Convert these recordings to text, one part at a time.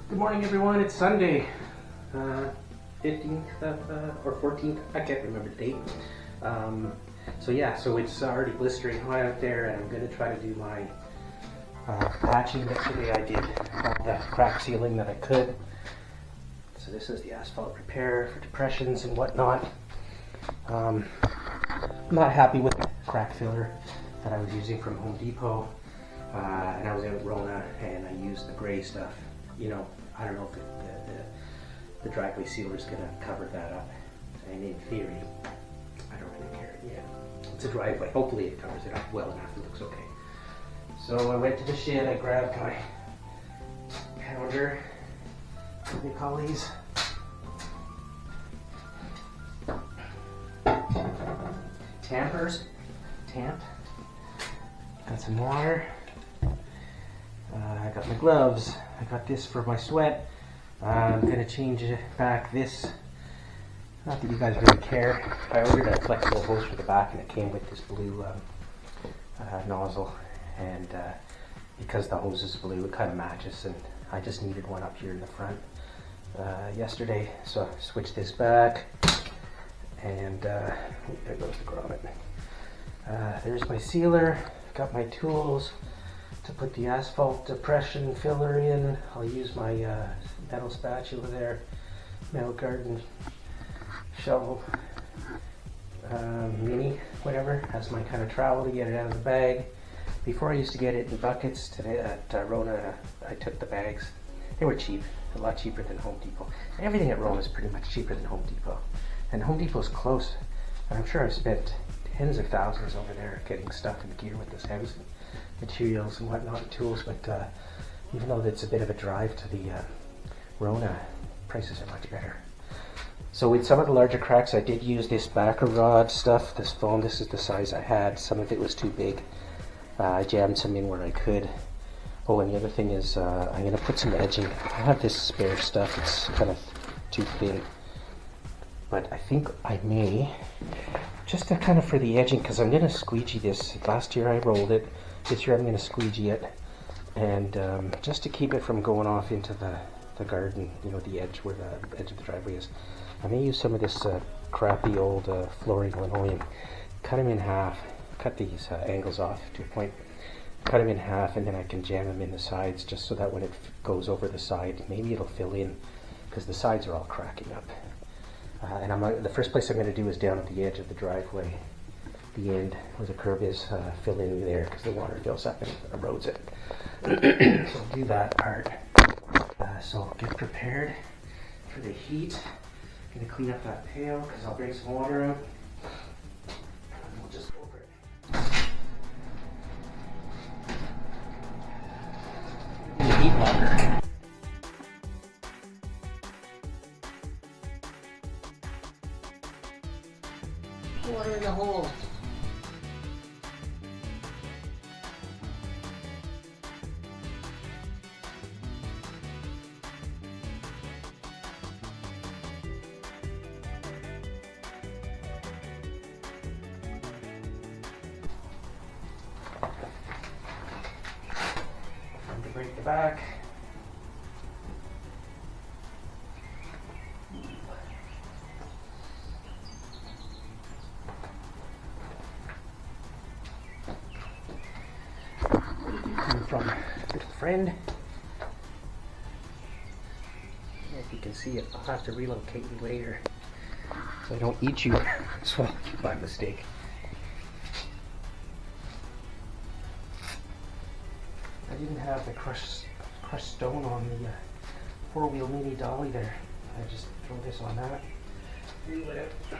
Good morning, everyone. It's Sunday, 15th or 14th. I can't remember the date. So it's already blistering hot out there, and I'm going to try to do my patching. Yesterday I did all the crack sealing that I could. So this is the asphalt repair for depressions and whatnot. I'm not happy with the crack filler that I was using from Home Depot. And I was in Rona and I used the gray stuff. You know, I don't know if the driveway sealer is going to cover that up. And in theory, I don't really care. Yeah, it's a driveway. Hopefully it covers it up well enough. It looks okay. So I went to the shed. I grabbed my pounder. What do they call these? Tampers. Tamp. Got some water. I got my gloves. I got this for my sweat. I'm gonna change back this. Not that you guys really care. I ordered a flexible hose for the back, and it came with this blue nozzle. And because the hose is blue, it kind of matches. And I just needed one up here in the front yesterday, so I switched this back. And there goes the grommet. There's my sealer. Got my tools to put the asphalt depression filler in. I'll use my metal spatula there, metal garden shovel, mini, whatever, as my kind of trowel to get it out of the bag. Before I used to get it in buckets. Today at Rona, I took the bags. They were cheap, a lot cheaper than Home Depot. Everything at Rona is pretty much cheaper than Home Depot. And Home Depot's close. And I'm sure I've spent tens of thousands over there getting stuff and gear with this house. Materials and whatnot, and tools, but even though it's a bit of a drive to the Rona, prices are much better. So with some of the larger cracks, I did use this backer rod stuff, this foam. This is the size I had. Some of it was too big. I jammed some in where I could. Oh, and the other thing is I'm going to put some edging. I have this spare stuff. It's kind of too thin, but I think I may, just to kind of for the edging, because I'm going to squeegee this. Last year I rolled it. This year I'm going to squeegee it, and just to keep it from going off into the garden, you know, the edge where the edge of the driveway is. I may use some of this crappy old flooring linoleum, cut them in half, cut these angles off to a point, cut them in half, and then I can jam them in the sides just so that when it goes over the side, maybe it'll fill in, because the sides are all cracking up. And the first place I'm going to do is down at the edge of the driveway, the end where the curb is, fill in there because the water fills up and erodes it. So I'll do that part. So get prepared for the heat. I'm going to clean up that pail because I'll bring some water out. And we'll just go over it. The heat locker. Water in the hole. Time to break the back. From a little friend. If you can see it, I'll have to relocate you later so I don't eat you as well by mistake. I didn't have the crushed stone on the four-wheel mini dolly there. I just throw this on that. Reel it out.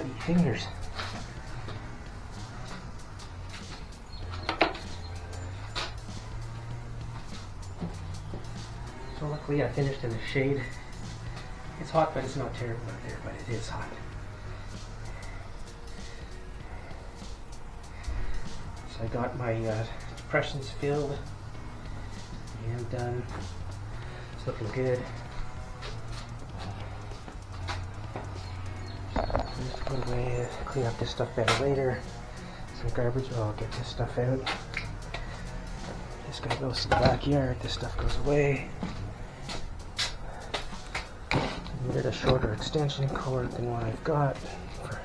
bloody fingers. So luckily I finished in the shade. It's hot, but it's not terrible out there, but it is hot. So I got my depressions filled and done. It's looking good. Just put away, clean up this stuff better later. Some garbage, I'll get this stuff out. This guy goes to the backyard, this stuff goes away. Get a shorter extension cord than what I've got for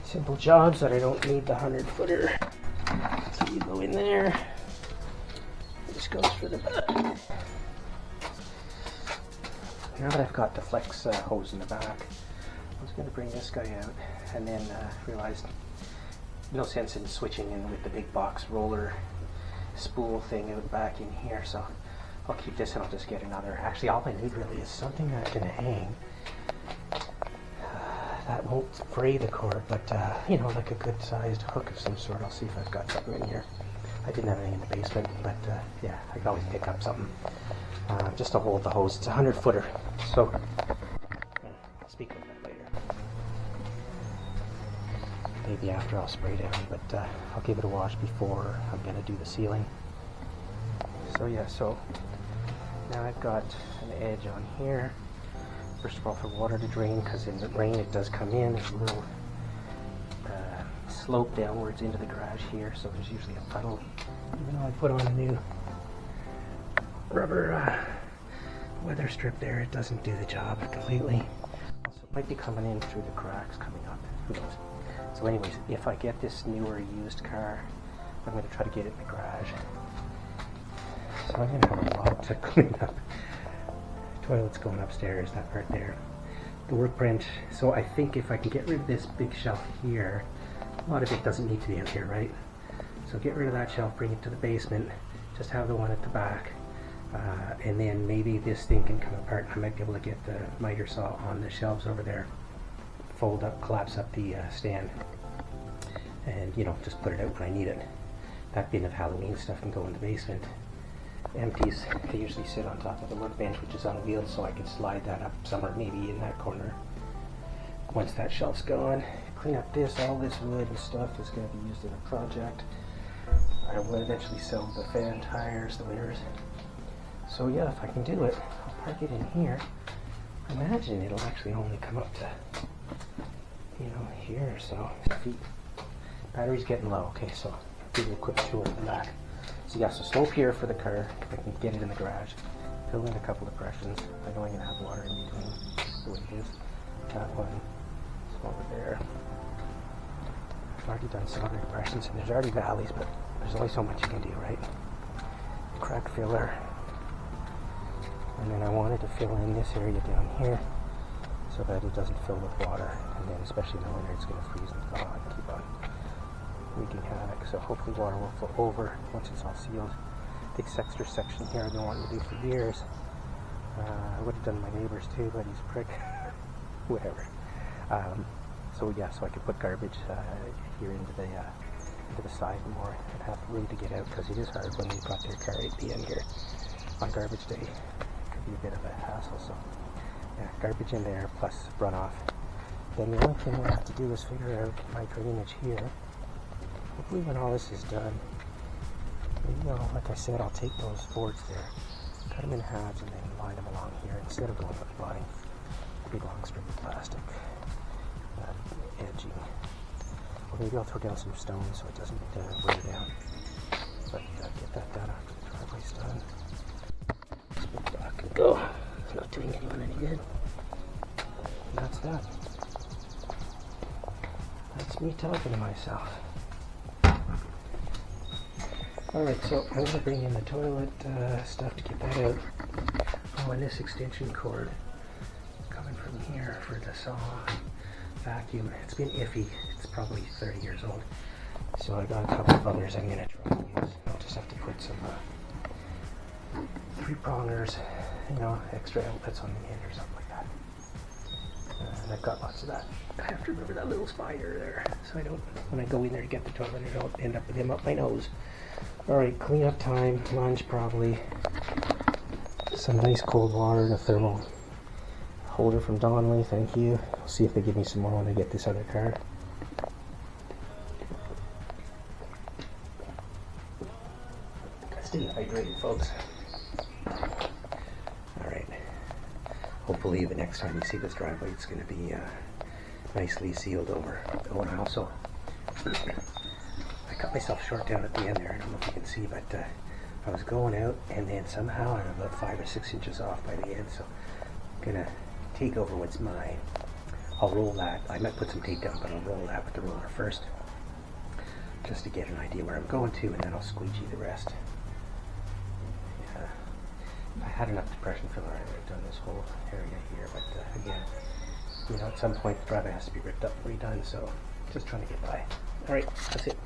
simple jobs that I don't need the 100-footer. So you go in there. This goes for the back. Now that I've got the flex hose in the back, I was going to bring this guy out and then realized no sense in switching in with the big box roller spool thing out back in here. So I'll keep this and I'll just get another. Actually, all I need really is something that can hang. That won't fray the cord, but you know, like a good sized hook of some sort. I'll see if I've got something in here. I didn't have anything in the basement, but yeah, I could always pick up something just to hold the hose. It's a 100-footer, so I'll speak about that later. Maybe after I'll spray down, but I'll give it a wash before I'm going to do the sealing. So yeah, so now I've got an edge on here. First of all, for water to drain, because in the rain it does come in. There's a little slope downwards into the garage here, so there's usually a puddle. Even though I put on a new rubber weather strip there, it doesn't do the job completely. Also, it might be coming in through the cracks coming up. Who knows? So anyways, if I get this newer used car, I'm going to try to get it in the garage. So I'm going to have a lot to clean up. Toilet's going upstairs, that part there. The workbench. So I think if I can get rid of this big shelf here, a lot of it doesn't need to be out here, right? So get rid of that shelf, bring it to the basement, just have the one at the back, and then maybe this thing can come apart. I might be able to get the miter saw on the shelves over there, fold up, collapse up the stand, and you know, just put it out when I need it. That bin of Halloween stuff can go in the basement. Empties, they usually sit on top of the workbench, which is on wheels, so I can slide that up somewhere, maybe in that corner. Once that shelf's gone, clean up this. All this wood and stuff is going to be used in a project. I will eventually sell the fan tires, the winners. So yeah, if I can do it, I'll park it in here. Imagine it'll actually only come up to, you know, here, so feet. Battery's getting low. Okay, so I'll give you a quick tour of the back. So yeah, so slope here for the car. I can get it in the garage. Fill in a couple of depressions. I know I'm going to have water in between the way it is. That one is over there. I've already done some other depressions, and there's already valleys, but there's only so much you can do, right? Crack filler. And then I wanted to fill in this area down here so that it doesn't fill with water. And then especially in the winter, it's going to freeze and thaw and keep on wreaking havoc. So hopefully water will flow over once it's all sealed. This extra section here I've been wanting to do for years. I would have done my neighbor's too, but he's a prick. Whatever. So yeah, so I could put garbage here into the side more and have room to get out, because it is hard when they've got their car at the end here on garbage day. It could be a bit of a hassle. So yeah, garbage in there plus runoff. Then the only thing we have to do is figure out my drainage here. Hopefully when all this is done, you know, like I said, I'll take those boards there, cut them in halves, and then line them along here instead of going and buying a big long strip of plastic edging. Or maybe I'll throw down some stones so it doesn't weigh down. But get that done after the driveway's done. This big dock can go. It's not doing anyone any good. And that's that. That's me talking to myself. Alright, so I'm going to bring in the toilet stuff to get that out. Oh, and this extension cord coming from here for the saw vacuum. It's been iffy. It's probably 30 years old. So I got a couple of others I'm going to try and use. I'll just have to put some 3-prongers, you know, extra outlets on the end or something like that. And I've got lots of that. I have to remember that little spider there, so I don't, when I go in there to get the toilet, I don't end up with him up my nose. Alright, cleanup time, lunch probably. Some nice cold water in a thermal holder from Donnelly, thank you. I'll see if they give me some more when I get this other car. Stay hydrated, folks. Alright. Hopefully the next time you see this driveway, it's going to be nicely sealed over. Oh, and also, I cut myself short down at the end there. I don't know if you can see, but I was going out, and then somehow I'm about 5 or 6 inches off by the end, so I'm going to take over what's mine. I'll roll that. I might put some tape down, but I'll roll that with the roller first, just to get an idea where I'm going to, and then I'll squeegee the rest. If I had enough depression filler, I would have done this whole area here, but again, you know, at some point the driveway has to be ripped up and redone, so just trying to get by. Alright, that's it.